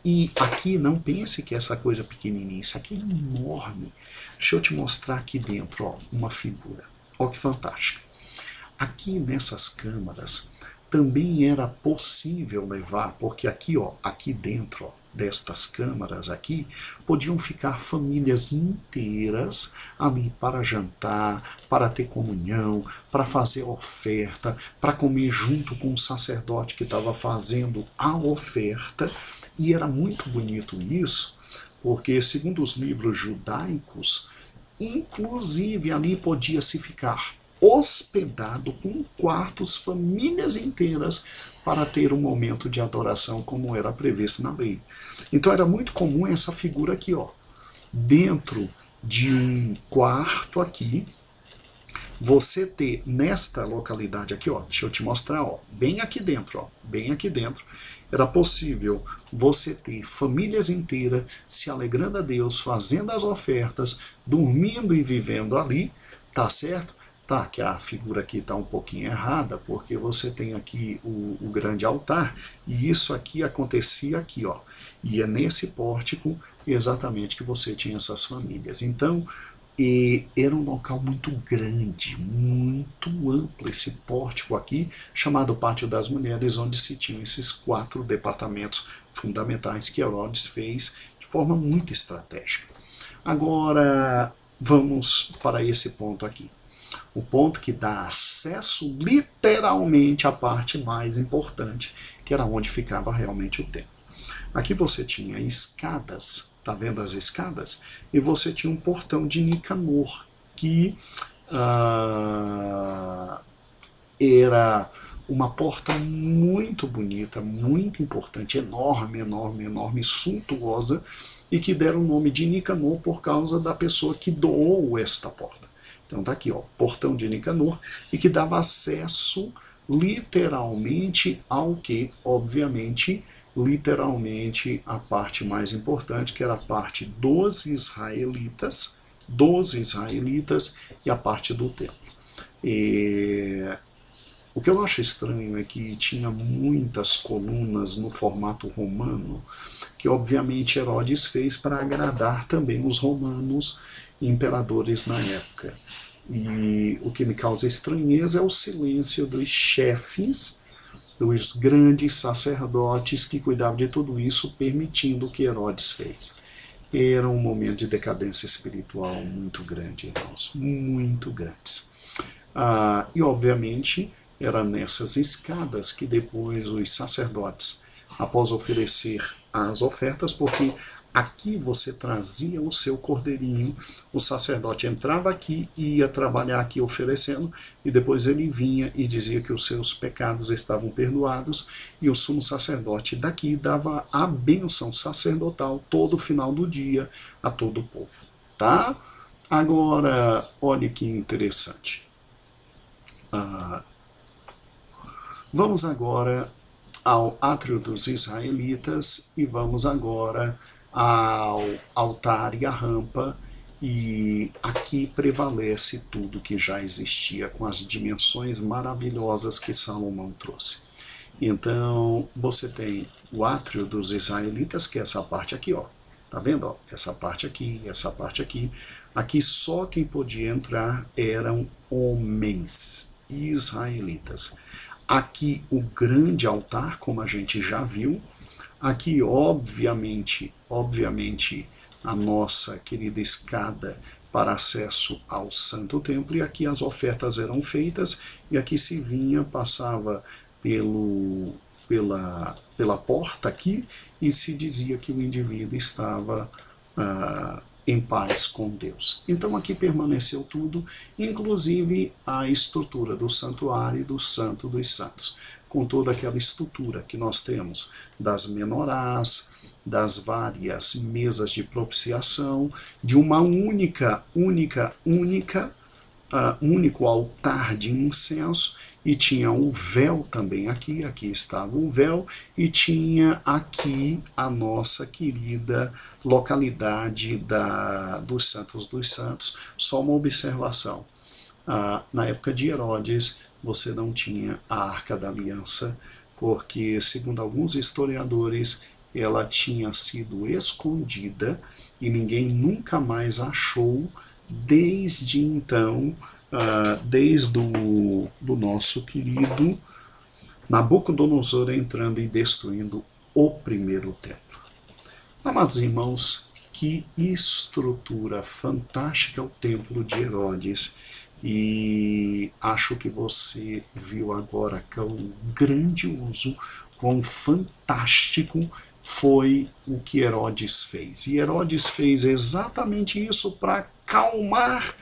E aqui, não pense que essa coisa pequenininha, isso aqui é enorme. Deixa eu te mostrar aqui dentro, ó, uma figura. Olha que fantástica. Aqui nessas câmaras também era possível levar, porque aqui, ó, aqui dentro, ó, destas câmaras aqui, podiam ficar famílias inteiras ali para jantar, para ter comunhão, para fazer oferta, para comer junto com o sacerdote que estava fazendo a oferta. E era muito bonito isso, porque segundo os livros judaicos, inclusive ali podia-se ficar hospedado com quartos, famílias inteiras, para ter um momento de adoração como era previsto na lei. Então era muito comum essa figura aqui, ó, dentro de um quarto aqui, você ter nesta localidade aqui, ó, deixa eu te mostrar, ó, bem aqui dentro, ó, bem aqui dentro, era possível você ter famílias inteiras se alegrando a Deus, fazendo as ofertas, dormindo e vivendo ali, tá certo? Tá, que a figura aqui está um pouquinho errada, porque você tem aqui o grande altar, e isso aqui acontecia aqui, ó. E é nesse pórtico exatamente que você tinha essas famílias. Então, era um local muito grande, muito amplo, esse pórtico aqui, chamado Pátio das Mulheres, onde se tinham esses 4 departamentos fundamentais que Herodes fez de forma muito estratégica. Agora, vamos para esse ponto aqui. O ponto que dá acesso literalmente à parte mais importante, que era onde ficava realmente o templo. Aqui você tinha escadas, tá vendo as escadas? E você tinha um portão de Nicanor, que era uma porta muito bonita, muito importante, enorme, enorme, enorme, suntuosa, e que deram o nome de Nicanor por causa da pessoa que doou esta porta. Então tá aqui, ó, portão de Nicanor, e que dava acesso literalmente ao que, obviamente, literalmente a parte mais importante, que era a parte dos israelitas e a parte do templo. O que eu acho estranho é que tinha muitas colunas no formato romano, que obviamente Herodes fez para agradar também os romanos imperadores na época. E o que me causa estranheza é o silêncio dos chefes, dos grandes sacerdotes que cuidavam de tudo isso, permitindo o que Herodes fez. Era um momento de decadência espiritual muito grande, irmãos, muito grandes. E obviamente era nessas escadas que depois os sacerdotes, após oferecer as ofertas, porque aqui você trazia o seu cordeirinho, o sacerdote entrava aqui e ia trabalhar aqui oferecendo, e depois ele vinha e dizia que os seus pecados estavam perdoados, e o sumo sacerdote daqui dava a bênção sacerdotal todo final do dia a todo o povo. Tá? Agora, olha que interessante. Vamos agora ao átrio dos israelitas e vamos agora ao altar e a rampa, e aqui prevalece tudo que já existia com as dimensões maravilhosas que Salomão trouxe. Então você tem o átrio dos israelitas, que é essa parte aqui, ó. Tá vendo? Ó? Essa parte aqui, essa parte aqui. Aqui só quem podia entrar eram homens israelitas. Aqui o grande altar, como a gente já viu. Aqui, obviamente, a nossa querida escada para acesso ao Santo Templo. E aqui as ofertas eram feitas. E aqui se vinha, passava pela porta aqui, e se dizia que o indivíduo estava em paz com Deus. Então aqui permaneceu tudo, inclusive a estrutura do santuário e do Santo dos Santos, com toda aquela estrutura que nós temos das menorás, das várias mesas de propiciação, de uma único altar de incenso, e tinha o véu também aqui estava o véu, e tinha aqui a nossa querida localidade dos Santos. Só uma observação, na época de Herodes você não tinha a Arca da Aliança, porque segundo alguns historiadores ela tinha sido escondida e ninguém nunca mais achou desde então, desde do nosso querido Nabucodonosor entrando e destruindo o primeiro templo. Amados irmãos, que estrutura fantástica o templo de Herodes, e acho que você viu agora quão grandioso, quão fantástico foi o que Herodes fez. E Herodes fez exatamente isso para acalmar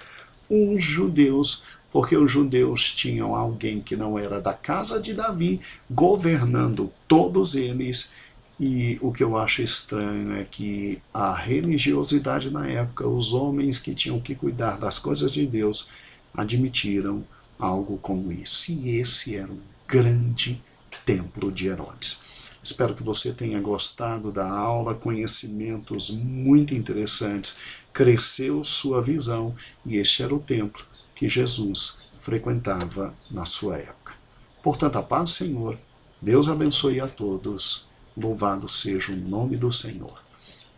os judeus, porque os judeus tinham alguém que não era da casa de Davi governando todos eles. E o que eu acho estranho é que a religiosidade na época, os homens que tinham que cuidar das coisas de Deus, admitiram algo como isso. E esse era o grande templo de Herodes. Espero que você tenha gostado da aula, conhecimentos muito interessantes, cresceu sua visão, e este era o templo que Jesus frequentava na sua época. Portanto, a paz do Senhor, Deus abençoe a todos, louvado seja o nome do Senhor.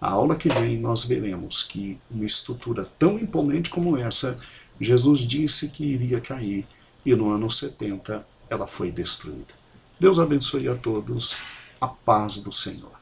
A aula que vem nós veremos que uma estrutura tão imponente como essa, Jesus disse que iria cair, e no ano 70 ela foi destruída. Deus abençoe a todos, a paz do Senhor.